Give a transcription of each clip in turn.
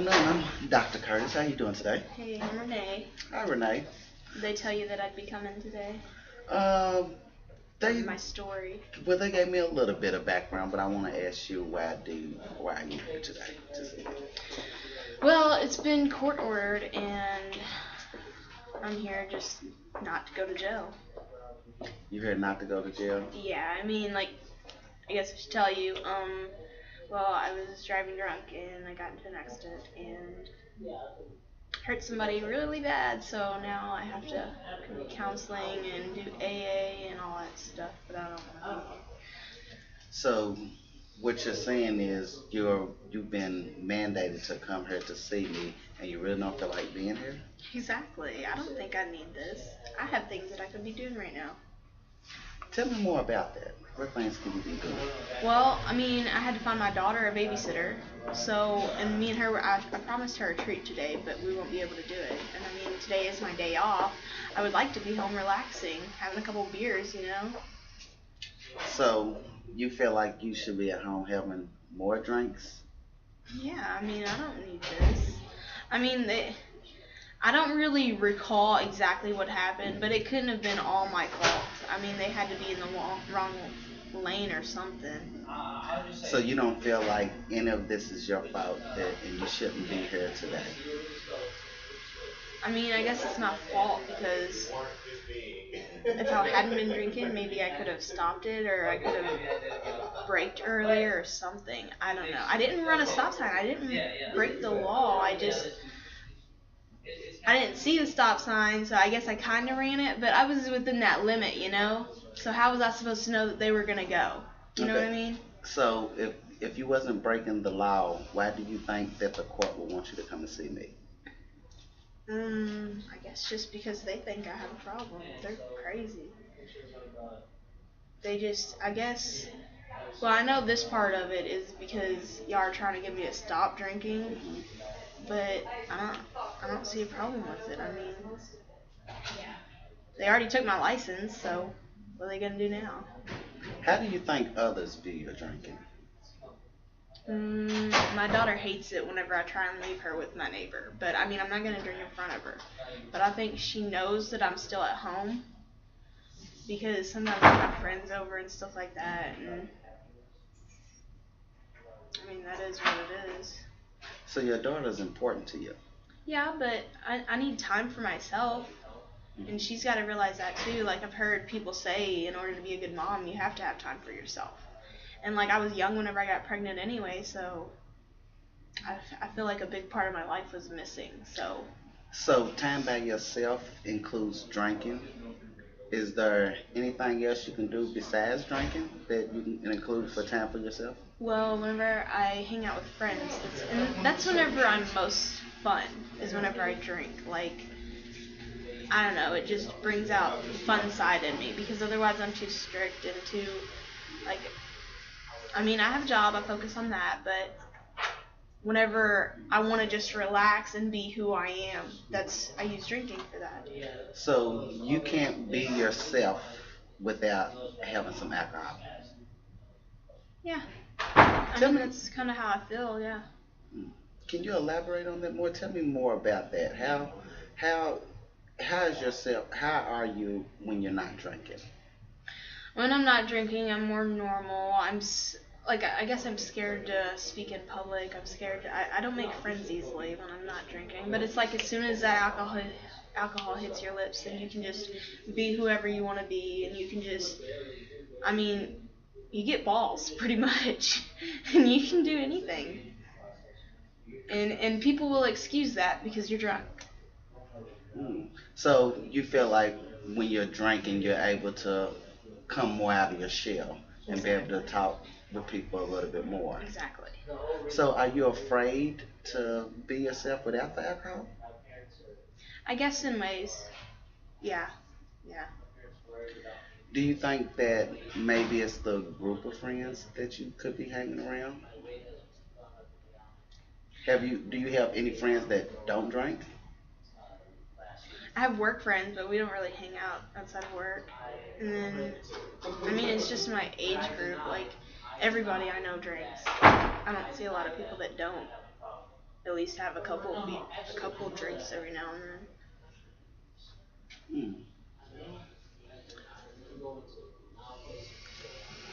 afternoon. I'm Dr. Curtis. How you doing today? Hey, I'm Renee. Hi, Renee. Did they tell you that I'd be coming today? Um, they My story. well, they gave me a little bit of background, but I want to ask you why are you here today? To see me? Well, it's been court ordered, and I'm here just not to go to jail. You here not to go to jail? Yeah, I mean, like, I guess I should tell you. Well, I was driving drunk, and I got into an accident, and hurt somebody really bad. So now I have to go to counseling and do AA and all that stuff. But I don't want to. So, what you're saying is you've been mandated to come here to see me, and you really don't feel like being here? Exactly. I don't think I need this. I have things that I could be doing right now. Tell me more about that. What things can you be doing? Well, I mean, I had to find my daughter a babysitter. So, and me and her, I promised her a treat today, but we won't be able to do it. And I mean, today is my day off. I would like to be home relaxing, having a couple of beers, you know? So, you feel like you should be at home having more drinks? Yeah, I mean, I don't need this. I mean, I don't really recall exactly what happened, but it couldn't have been all my fault. I mean, they had to be in the wrong lane or something. So you don't feel like any of this is your fault and you shouldn't be here today? I mean, I guess it's my fault because if I hadn't been drinking, maybe I could have stopped it or I could have braked earlier or something. I don't know. I didn't run a stop sign. I didn't break the law. I didn't see the stop sign, so I guess I kind of ran it, but I was within that limit, you know? So how was I supposed to know that they were going to go? You know what I mean? So if you wasn't breaking the law, why do you think that the court would want you to come and see me? I guess just because they think I have a problem. They're crazy. They just, I guess, well, I know this part of it is because y'all are trying to get me to stop drinking, but I don't see a problem with it. I mean, they already took my license, so what are they gonna do now? How do you think others view your drinking? My daughter hates it whenever I try and leave her with my neighbor, but I mean, I'm not gonna drink in front of her. But I think she knows that I'm still at home because sometimes I have friends over and stuff like that, and I mean, that is what it is. So your daughter's important to you? Yeah, but I need time for myself. And she's got to realize that too. Like, I've heard people say in order to be a good mom, you have to have time for yourself. And like, I was young whenever I got pregnant anyway, so I feel like a big part of my life was missing. So time by yourself includes drinking. Is there anything else you can do besides drinking that you can include for time for yourself? Well, whenever I hang out with friends, that's whenever I'm most fun, is whenever I drink. Like, I don't know, it just brings out the fun side in me because otherwise I'm too strict and too, like, I mean, I have a job, I focus on that, but whenever I want to just relax and be who I am, I use drinking for that. So you can't be yourself without having some alcohol? Yeah. I mean, that's kind of how I feel, yeah. Can you elaborate on that more? Tell me more about that. How how are you when you're not drinking? When I'm not drinking, I'm more normal. I guess I'm scared to speak in public. I'm scared I don't make friends easily when I'm not drinking. But it's like as soon as that alcohol hits your lips, then you can just be whoever you want to be, and you can just, I mean, you get balls pretty much, and you can do anything. And people will excuse that because you're drunk. So you feel like when you're drinking, you're able to come more out of your shell and be able to talk with people a little bit more. Exactly. So are you afraid to be yourself without the alcohol? I guess in ways, yeah. Do you think that maybe it's the group of friends that you could be hanging around? Do you have any friends that don't drink? I have work friends, but we don't really hang out outside of work. And then, I mean, it's just my age group. Like, everybody I know drinks. I don't see a lot of people that don't. at least have a couple drinks every now and then. Hmm.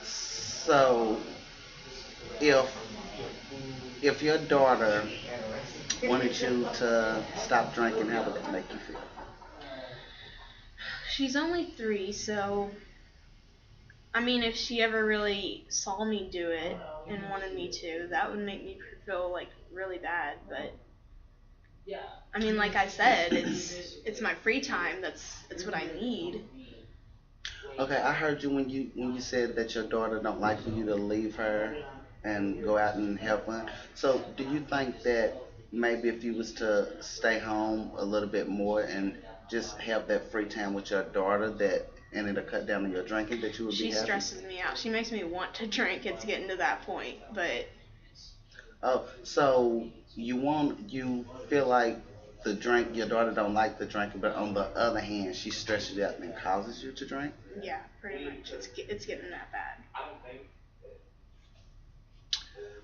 So if your daughter wanted you to stop drinking, how would that make you feel? She's only 3, so I mean, if she ever really saw me do it and wanted me to, that would make me feel like really bad. But I mean, like I said, it's my free time. That's what I need. Okay, I heard you when you said that your daughter don't like for you to leave her and go out and have fun. So, do you think that maybe if you was to stay home a little bit more and just have that free time with your daughter, that and it'll cut down on your drinking, that you would be She happy? stresses me out. She makes me want to drink. It's getting to that point, but Oh, so you feel like the drink your daughter don't like the drinking, but on the other hand, she stresses you out and causes you to drink. yeah, pretty much. It's getting that bad.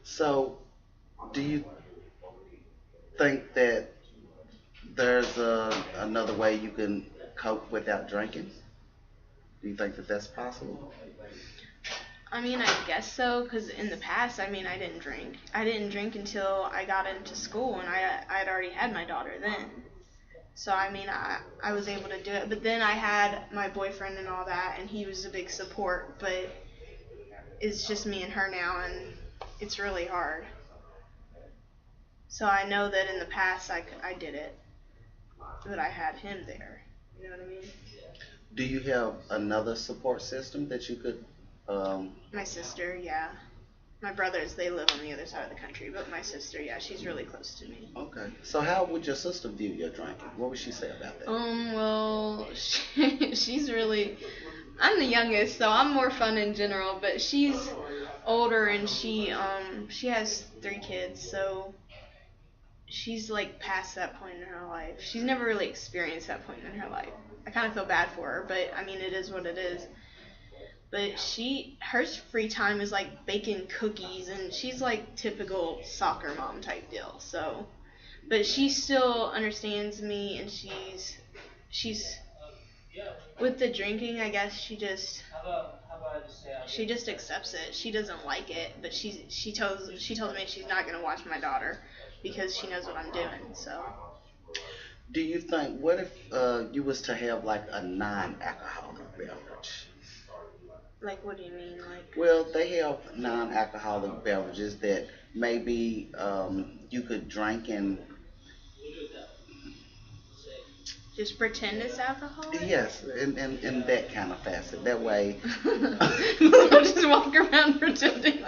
So, do you think that there's another way you can cope without drinking? Do you think that that's possible? I mean, I guess so, because in the past, I mean, I didn't drink. I didn't drink until I got into school, and I'd already had my daughter then. So, I mean, I was able to do it. But then I had my boyfriend and all that, and he was a big support, but it's just me and her now, and it's really hard. So I know that in the past I did it, but I had him there. You know what I mean? Do you have another support system that you could? My sister, yeah. My brothers, they live on the other side of the country, but my sister, yeah, she's really close to me. Okay. So how would your sister view your drinking? What would she say about that? Well, she's really. I'm the youngest, so I'm more fun in general. But she's older, and she has 3 kids, so she's like past that point in her life. She's never really experienced that point in her life. I kind of feel bad for her, but I mean, it is what it is. But her free time is like baking cookies, and she's like typical soccer mom type deal. So, but she still understands me, and she's with the drinking. I guess she just accepts it. She doesn't like it, but she told me she's not gonna watch my daughter because she knows what I'm doing. So. Do you think what if you was to have like a non-alcoholic beverage? Like, what do you mean? Like, Well, they have non-alcoholic beverages that maybe you could drink and just pretend it's alcohol? yes, in that kind of facet. That way, I'll just walk around pretending